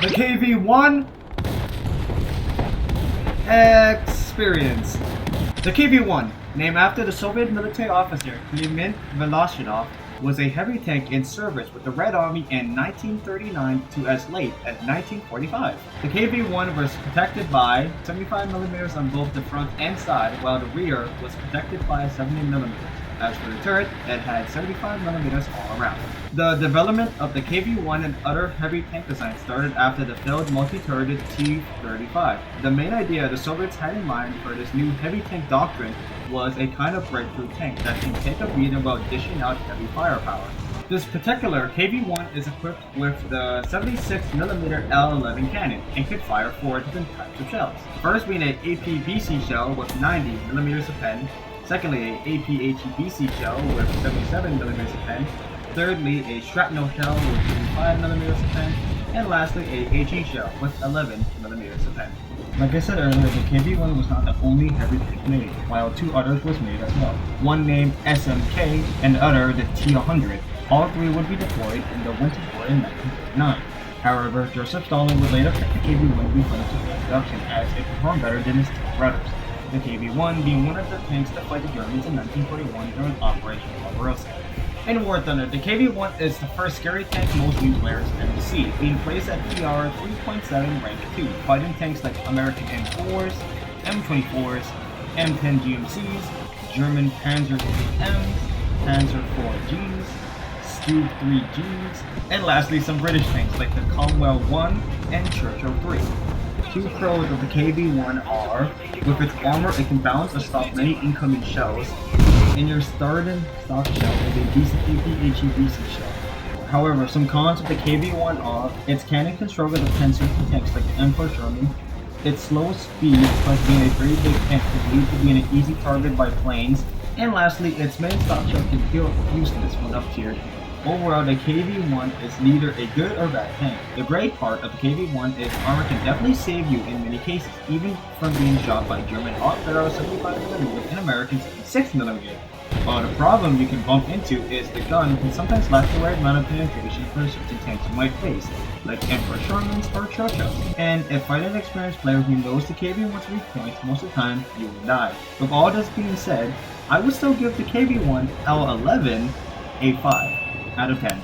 The KV-1 experience. The KV-1, named after the Soviet military officer Clement Velashinov, was a heavy tank in service with the Red Army in 1939 to as late as 1945. The KV-1 was protected by 75mm on both the front and side, while the rear was protected by 70mm. As for the turret, it had 75mm all around. The development of the KV-1 and other heavy tank designs started after the failed multi-turreted T-35. The main idea the Soviets had in mind for this new heavy tank doctrine was a kind of breakthrough tank that can take a beating while dishing out heavy firepower. This particular KV-1 is equipped with the 76mm L11 cannon and could fire 4 different types of shells. First being an APBC shell with 90mm of pen, secondly a APHEBC shell with 77mm of pen, thirdly a shrapnel shell with 55mm of pen, and lastly a HE shell with 11mm of pen. Like I said earlier, the KV-1 was not the only heavy tank made, while 2 others was made as well. One named SMK and the other the T-100. All 3 would be deployed in the Winter War in 1939. However, Joseph Stalin would later pick the KV-1 to be put into production as it performed better than his 2 brothers. The KV-1 being one of the tanks that fight the Germans in 1941 during Operation Barbarossa. In War Thunder, the KV-1 is the first scary tank most new players ever see, being placed at PR 3.7 rank 2, fighting tanks like American M4s, M24s, M10 GMCs, German Panzer IIIMs, Panzer IVGs, Stu 3Gs, and lastly some British tanks like the Cromwell 1 and Churchill 3. 2 pros of the KV-1 are, with its armor it can bounce or stop many incoming shells, and your starting stock shell is a decent APHEBC shell. However, some cons of the KV-1 are, its cannon can struggle to pencil through tanks like the Emperor Sherman, its slow speed plus being a very big tank can lead to being an easy target by planes, and lastly, its main stock shell can feel useless when up tiered. Overall, the KV-1 is neither a good or bad tank. The great part of the KV-1 is armor can definitely save you in many cases, even from being shot by German hot-barrel 75mm and American 76mm. The problem you can bump into is the gun can sometimes lack the right amount of penetration for certain tanks you might face, like Emperor Sherman's or Churchill's. And if fighting an experienced player who knows the KV-1's weak points, most of the time you will die. With all this being said, I would still give the KV-1 L11 a 5 out of 10.